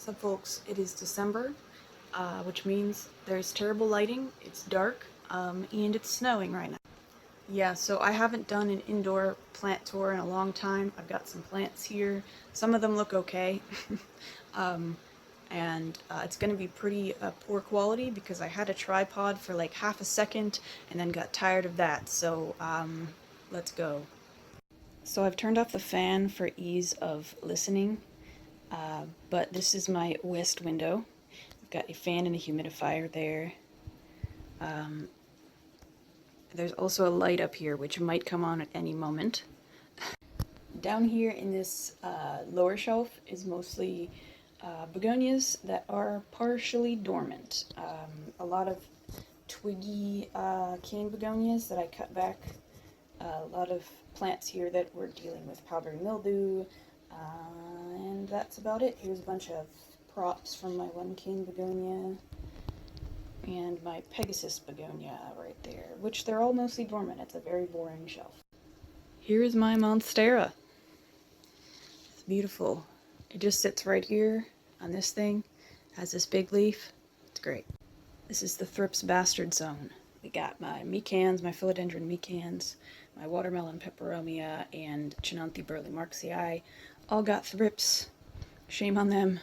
So folks, it is December, which means there's terrible lighting, it's dark, and it's snowing right now. Yeah, so I haven't done an indoor plant tour in a long time. I've got some plants here. Some of them look okay. And it's going to be pretty poor quality because I had a tripod for like half a second and then got tired of that. So let's go. So I've turned off the fan for ease of listening, but this is my west window. I've got a fan and a humidifier there. There's also a light up here which might come on at any moment. Down here in this lower shelf is mostly begonias that are partially dormant. A lot of twiggy cane begonias that I cut back. A lot of plants here that were dealing with powdery mildew. And that's about it. Here's a bunch of props from my one cane begonia and my Pegasus begonia right there, which they're all mostly dormant. It's a very boring shelf. Here is my Monstera. It's beautiful. It just sits right here on this thing, has this big leaf. It's great. This is the Thrips Bastard Zone. We got my mecans, my philodendron mecans, my watermelon peperomia, and Chenanthe burley marxii. All got thrips. Shame on them.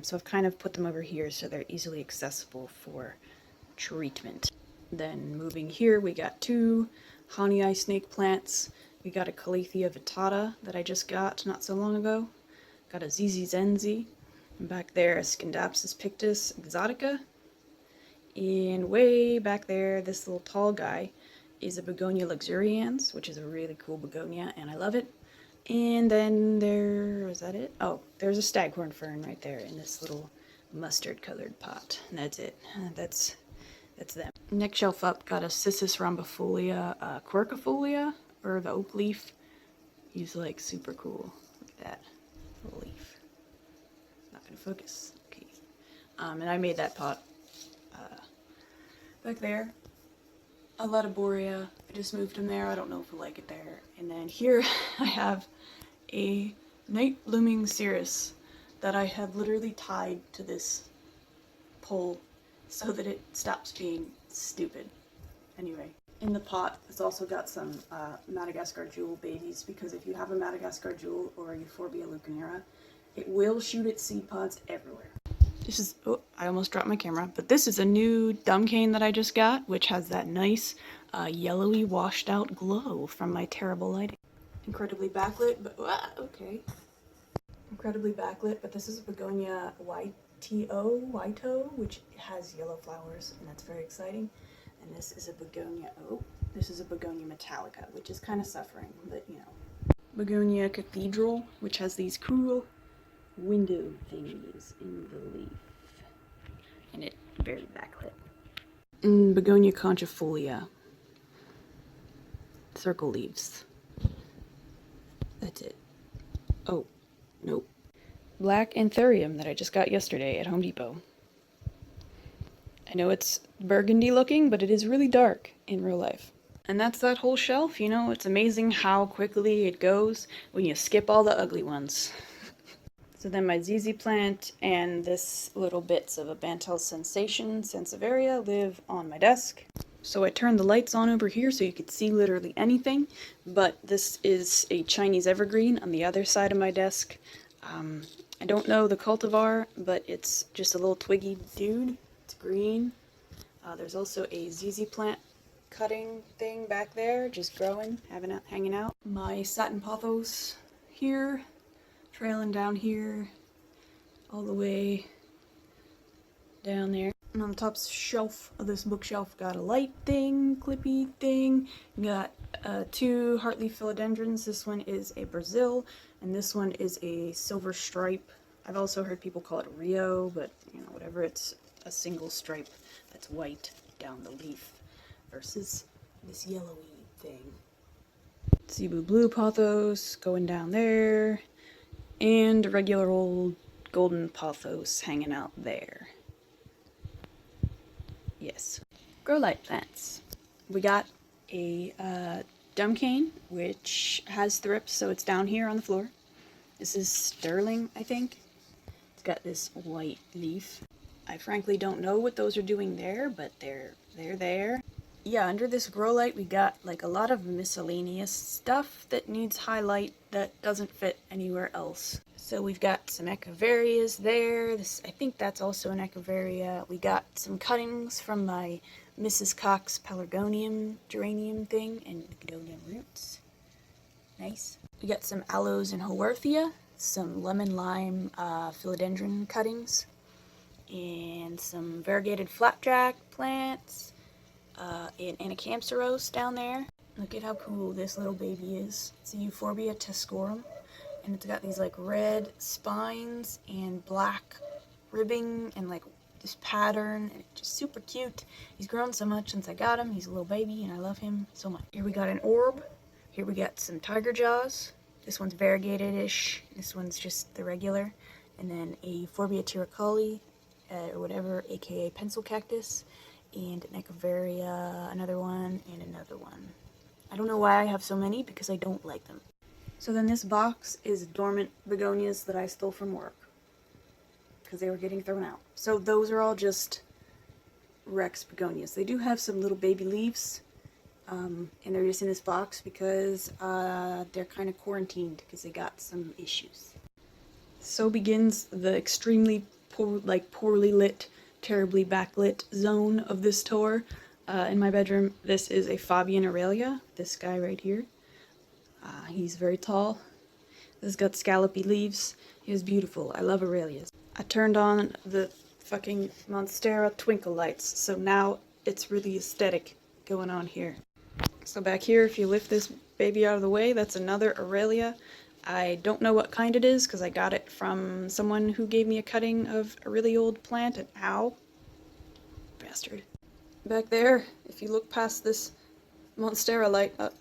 So I've kind of put them over here so they're easily accessible for treatment. Then moving here, we got two honey eye snake plants. We got a Calathea vittata that I just got not so long ago. Got a ZZ Zenzi. And back there, a Scindapsus pictus exotica. And way back there, this little tall guy is a Begonia luxurians, which is a really cool begonia, and I love it. And then there, was that it? Oh, there's a staghorn fern right there in this little mustard colored pot. And that's it. That's them. Next shelf up, got a Cissus rhombifolia quercifolia, or the oak leaf. He's like super cool. Look at that little leaf. Not gonna focus. Okay. And I made that pot back there. A Lettiboria. I just moved him there. I don't know if I like it there. And then here I have a night blooming cirrus that I have literally tied to this pole so that it stops being stupid. Anyway, in the pot, it's also got some Madagascar jewel babies, because if you have a Madagascar jewel or a Euphorbia leucanera, it will shoot its seed pods everywhere. This is, oh, I almost dropped my camera, but this is a new dumb cane that I just got, which has that nice yellowy washed out glow from my terrible lighting. Incredibly backlit, but, okay. Incredibly backlit, but this is a Begonia Whito, which has yellow flowers, and that's very exciting. And this is a Begonia, this is a Begonia Metallica, which is kind of suffering, but you know. Begonia Cathedral, which has these cool window thingies in the leaf. And it very backlit. And Begonia conchifolia. Circle leaves. That's it. Oh, nope. Black anthurium that I just got yesterday at Home Depot. I know it's burgundy looking, but it is really dark in real life. And that's that whole shelf, you know. It's amazing how quickly it goes when you skip all the ugly ones. So then my ZZ plant and this little bits of a Bantel Sensation Sansevieria live on my desk. So I turned the lights on over here so you could see literally anything, but this is a Chinese evergreen on the other side of my desk. I don't know the cultivar, but it's just a little twiggy dude. It's green. There's also a ZZ plant cutting thing back there, just growing, hanging out. My satin pothos here, trailing down here, all the way down there. And on the top shelf of this bookshelf, got a light thing, clippy thing. Got two heartleaf philodendrons. This one is a Brazil, and this one is a silver stripe. I've also heard people call it Rio, but you know, whatever. It's a single stripe that's white down the leaf versus this yellowy thing. Cebu blue pothos going down there, and a regular old golden pothos hanging out there. Yes. Grow light plants. We got a dumb cane, which has thrips, so it's down here on the floor. This is Sterling, I think. It's got this white leaf. I frankly don't know what those are doing there, but they're there. Yeah, under this grow light we got like a lot of miscellaneous stuff that needs highlight that doesn't fit anywhere else. So we've got some echeverias there. I think that's also an echeveria. We got some cuttings from my Mrs. Cox pelargonium geranium thing and pelargonium roots. Nice. We got some aloes and haworthia, some lemon lime philodendron cuttings, and some variegated flapjack plants, and Anacampsaros down there. Look at how cool this little baby is. It's a Euphorbia tescorum, and it's got these like red spines and black ribbing and like this pattern, and it's just super cute. He's grown so much since I got him. He's a little baby and I love him so much. Here we got an orb. Here we got some tiger jaws. This one's variegated-ish. This one's just the regular. And then a Euphorbia tiracoli, or whatever, aka pencil cactus. And an echeveria, another one, and another one. I don't know why I have so many, because I don't like them. So then this box is dormant begonias that I stole from work, because they were getting thrown out. So those are all just Rex begonias. They do have some little baby leaves, and they're just in this box because they're kind of quarantined because they got some issues. So begins the extremely poorly lit, terribly backlit zone of this tour. In my bedroom, this is a Fabian Aurelia, this guy right here. He's very tall. This has got scallopy leaves. He is beautiful. I love Aurelias. I turned on the fucking Monstera twinkle lights, so now it's really aesthetic going on here. So back here, if you lift this baby out of the way, that's another Aurelia. I don't know what kind it is because I got it from someone who gave me a cutting of a really old plant, and ow, bastard. Back there, if you look past this Monstera light up,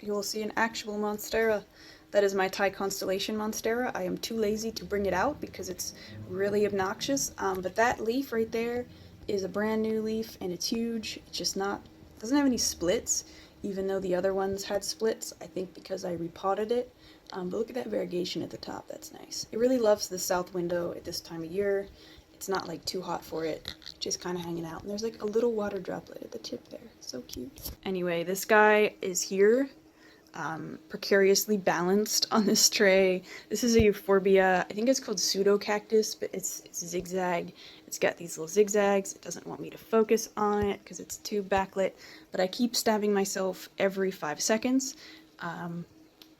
you will see an actual Monstera. That is my Thai constellation Monstera. I am too lazy to bring it out because it's really obnoxious, but that leaf right there is a brand new leaf and it's huge. It's just doesn't have any splits, even though the other ones had splits, I think because I repotted it. But look at that variegation at the top, that's nice. It really loves the south window at this time of year. It's not like too hot for it, just kind of hanging out. And there's like a little water droplet at the tip there, so cute. Anyway, this guy is here, precariously balanced on this tray. This is a Euphorbia, I think it's called pseudo-cactus, but it's zigzag. It's got these little zigzags. It doesn't want me to focus on it because it's too backlit, but I keep stabbing myself every 5 seconds.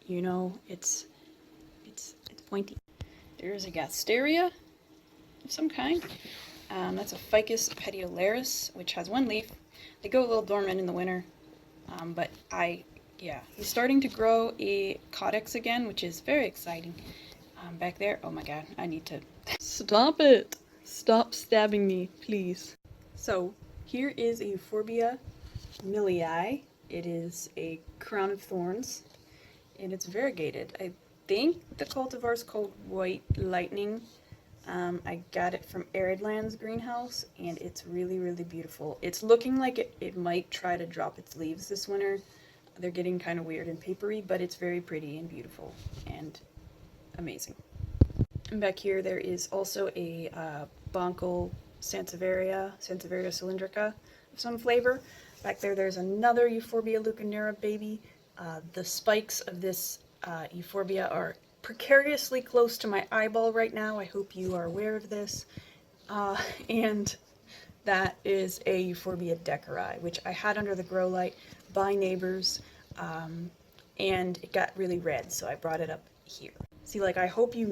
You know, it's pointy. There's a Gasteria of some kind. That's a Ficus petiolaris, which has one leaf. They go a little dormant in the winter, but yeah, he's starting to grow a Codex again, which is very exciting. Back there, oh my god, I need to... Stop it! Stop stabbing me, please. So, here is a Euphorbia millii. It is a crown of thorns, and it's variegated. I think the cultivar is called White Lightning. I got it from Arid Lands Greenhouse, and it's really, really beautiful. It's looking like it might try to drop its leaves this winter. They're getting kind of weird and papery, but it's very pretty and beautiful and amazing. And back here there is also a Bonkel Sansevieria cylindrica of some flavor. Back there there's another Euphorbia leuconera baby. The spikes of this Euphorbia are precariously close to my eyeball right now. I hope you are aware of this. And that is a Euphorbia decori, which I had under the grow light by neighbors, and it got really red, so I brought it up here. See, like, I hope you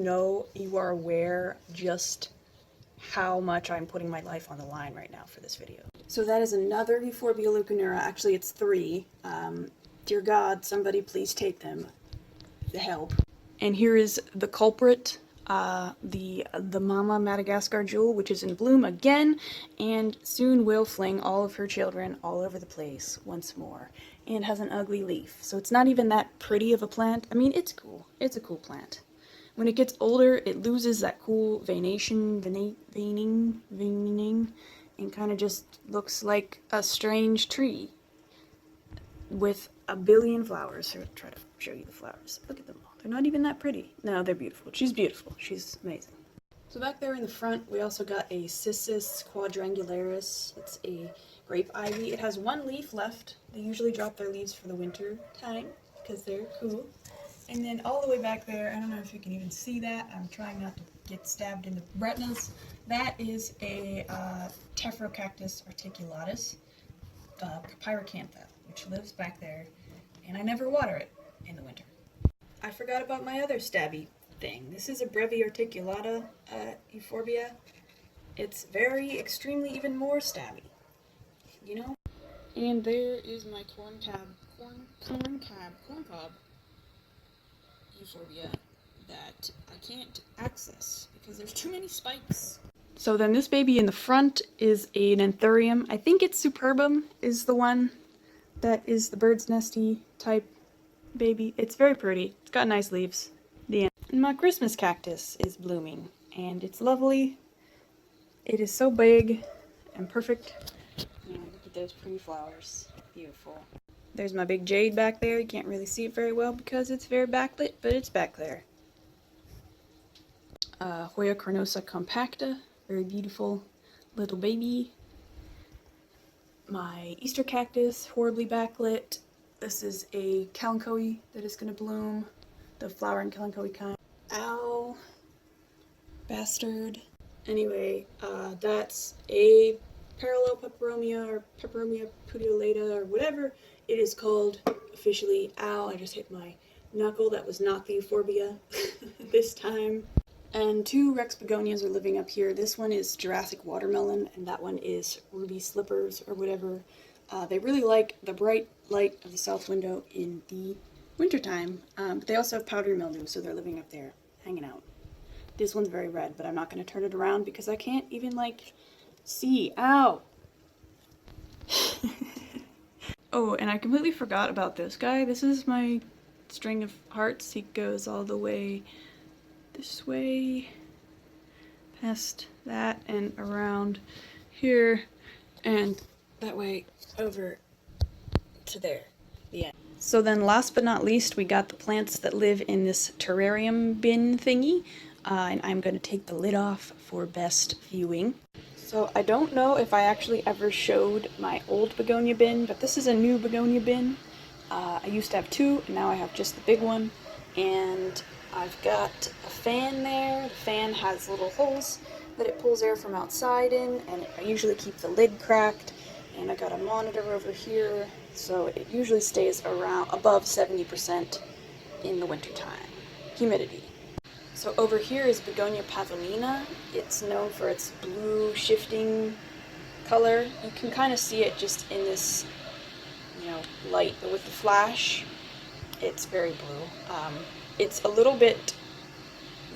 are aware just how much I'm putting my life on the line right now for this video. So that is another Euphorbia leuconera. Actually, it's 3. Dear God, somebody please take them. The help. And here is the culprit, the Mama Madagascar jewel, which is in bloom again, and soon will fling all of her children all over the place once more, and has an ugly leaf. So it's not even that pretty of a plant. I mean, it's cool. It's a cool plant. When it gets older, it loses that cool veining, and kind of just looks like a strange tree with a billion flowers. So I'll try to show you the flowers. Look at them all. They're not even that pretty. No, they're beautiful. She's beautiful. She's amazing. So back there in the front, we also got a Cissus quadrangularis. It's a grape ivy. It has one leaf left. They usually drop their leaves for the winter time because they're cool. And then all the way back there, I don't know if you can even see that. I'm trying not to get stabbed in the retinas. That is a Tephrocarpus articulatus, pyracantha, which lives back there. And I never water it in the winter. I forgot about my other stabby thing. This is a Brevi articulata euphorbia. It's very, extremely, even more stabby, you know? And there is my corn cob euphorbia that I can't access because there's too many spikes. So then this baby in the front is an anthurium. I think it's superbum is the one that is the bird's nesty type baby. It's very pretty. It's got nice leaves. The end. And my Christmas cactus is blooming and it's lovely. It is so big and perfect. Yeah, look at those pretty flowers. Beautiful. There's my big jade back there. You can't really see it very well because it's very backlit, but it's back there. Hoya carnosa compacta. Very beautiful little baby. My Easter cactus, horribly backlit. This is a kalanchoe that is going to bloom. The flowering kalanchoe kind. Ow. Bastard. Anyway, that's a parallel peperomia or peperomia pudiolata or whatever it is called officially. Ow, I just hit my knuckle. That was not the euphorbia this time. And two Rex begonias are living up here. This one is Jurassic watermelon and that one is ruby slippers or whatever. They really like the bright light of the south window in the wintertime, but they also have powdery mildew, so they're living up there, hanging out. This one's very red, but I'm not going to turn it around because I can't even, like, see. Ow! Oh, and I completely forgot about this guy. This is my string of hearts. He goes all the way this way, past that, and around here, and that way over to there. The end. So then last but not least, we got the plants that live in this terrarium bin thingy. And I'm going to take the lid off for best viewing. So I don't know if I actually ever showed my old begonia bin, but this is a new begonia bin. I used to have two, and now I have just the big one. And I've got a fan there. The fan has little holes that it pulls air from outside in, and I usually keep the lid cracked. And I got a monitor over here, so it usually stays around above 70% in the wintertime. Humidity. So over here is Begonia pavonina. It's known for its blue shifting color. You can kind of see it just in this, light, but with the flash, it's very blue. It's a little bit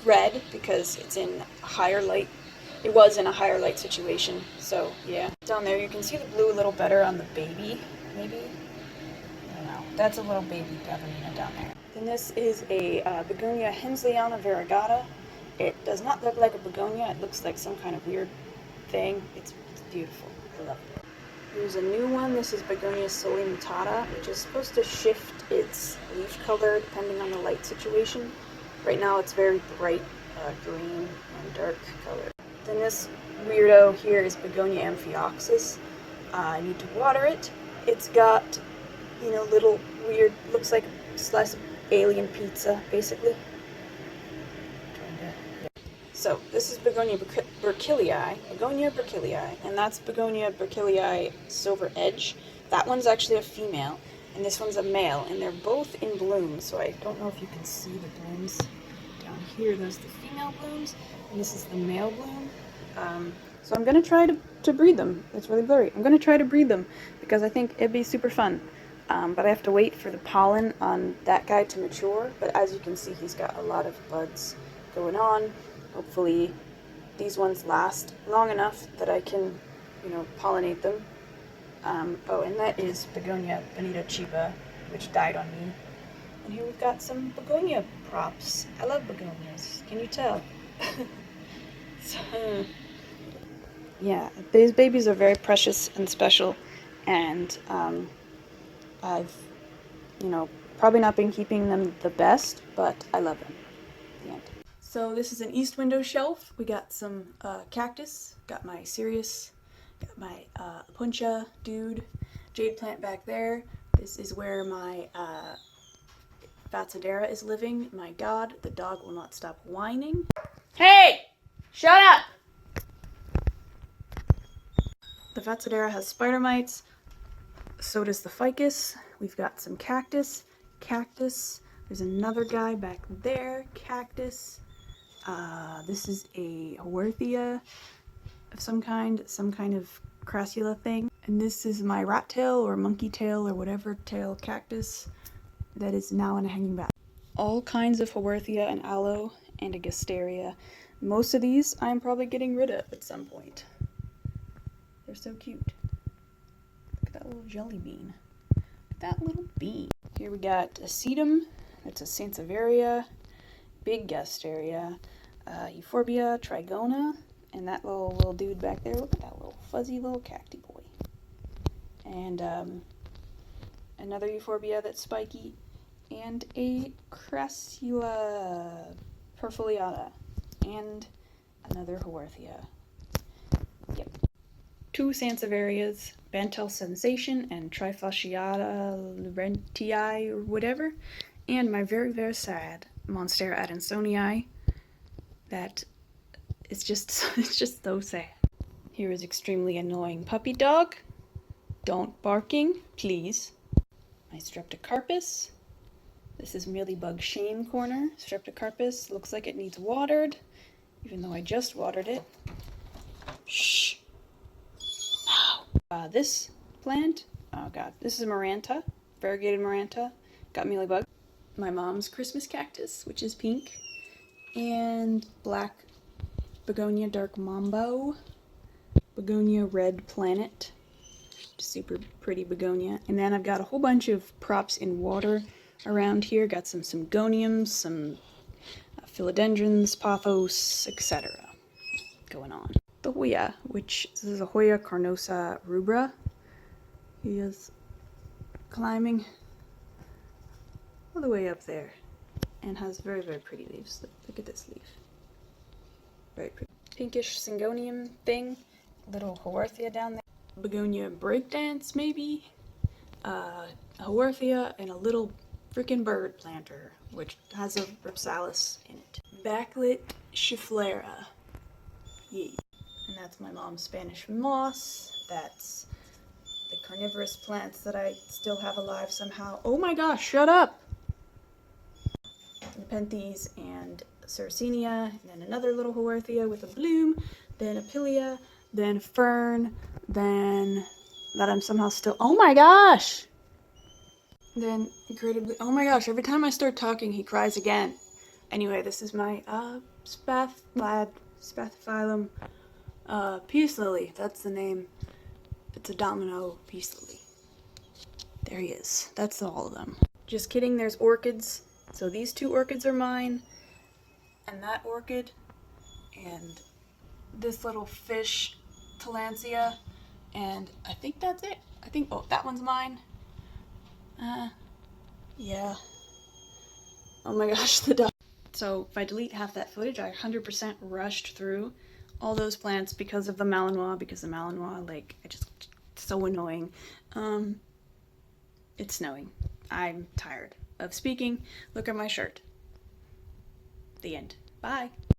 red because it's in a higher light. It was in a higher light situation, so yeah. Down there you can see the blue a little better on the baby, maybe? I don't know. That's a little baby pavonina down there. Then this is a Begonia Hensleyana variegata. It does not look like a begonia. It looks like some kind of weird thing. It's beautiful. I love it. Here's a new one. This is Begonia solimutata, which is supposed to shift its leaf color depending on the light situation. Right now it's very bright green and dark color. Then this weirdo here is Begonia amphioxus. I need to water it. It's got, little weird, looks like a slice of alien pizza, basically. So this is Begonia burkillii, and that's Begonia burkillii silver edge. That one's actually a female, and this one's a male, and they're both in bloom, so I don't know if you can see the blooms. Down here, those are the female blooms, and this is the male bloom. So I'm going to try to breed them. It's really blurry. I'm going to try to breed them, because I think it'd be super fun. But I have to wait for the pollen on that guy to mature, but as you can see, he's got a lot of buds going on. Hopefully these ones last long enough that I can, pollinate them. Oh, and that is Begonia bonita chiba, which died on me. And here we've got some begonia props. I love begonias. Can you tell? So, yeah, these babies are very precious and special, and I've, probably not been keeping them the best, but I love them. The end. So this is an east window shelf. We got some cactus, got my Sirius, got my Puncha dude, jade plant back there. This is where my Fatsidera is living. My god, the dog will not stop whining. Hey! Shut up! The Fatsidera has spider mites. So does the ficus. We've got some cactus. There's another guy back there. Cactus. This is a Haworthia of some kind of crassula thing. And this is my rat tail or monkey tail or whatever tail cactus that is now in a hanging basket. All kinds of Haworthia and aloe and a Gasteria. Most of these I'm probably getting rid of at some point. They're so cute. Look at that little jelly bean. Look at that little bean. Here we got a sedum. That's a Sansevieria. Big Gasteria. Euphorbia trigona. And that little dude back there. Look at that little fuzzy little cacti boy. And another Euphorbia that's spiky. And a Crassula perfoliata. And another Haworthia. Yep. Two Sansevierias, Bantel Sensation and Trifasciata Laurentii or whatever. And my very, very sad Monstera Adansonii. That is just, it's just so sad. Here is extremely annoying puppy dog. Don't barking, please. My Streptocarpus. This is Mealybug Shame Corner. Streptocarpus looks like it needs watered, even though I just watered it. Shh. No. This plant, oh god, this is Maranta, variegated Maranta. Got Mealybug. My mom's Christmas cactus, which is pink, and black Begonia Dark Mambo, Begonia Red Planet, super pretty begonia. And then I've got a whole bunch of props in water around here. Got some Syngoniums, some philodendrons, pothos, etc. going on. The Hoya, which this is a Hoya carnosa rubra. He is climbing all the way up there and has very, very pretty leaves. Look at this leaf. Very pretty. Pinkish Syngonium thing. Little Haworthia down there. Begonia breakdance, maybe. Haworthia and a little freaking bird planter, which has a Ripsalis in it. Backlit Schefflera. Yee. And that's my mom's Spanish moss. That's the carnivorous plants that I still have alive somehow. Oh my gosh, shut up! Nepenthes and Sarracenia, and then another little Haworthia with a bloom, then a Pilia, then a fern, then that I'm somehow still. Oh my gosh! Then incredibly. Oh my gosh! Every time I start talking, he cries again. Anyway, this is my Spathiphyllum peace lily. That's the name. It's a domino peace lily. There he is. That's all of them. Just kidding. There's orchids. So these two orchids are mine, and that orchid, and this little fish, Tillandsia, and I think that's it. I think, oh, that one's mine. Yeah. Oh my gosh, the dog. So if I delete half that footage, I 100% rushed through all those plants because of the Malinois, like, it's so annoying. It's snowing. I'm tired of speaking. Look at my shirt. The end. Bye.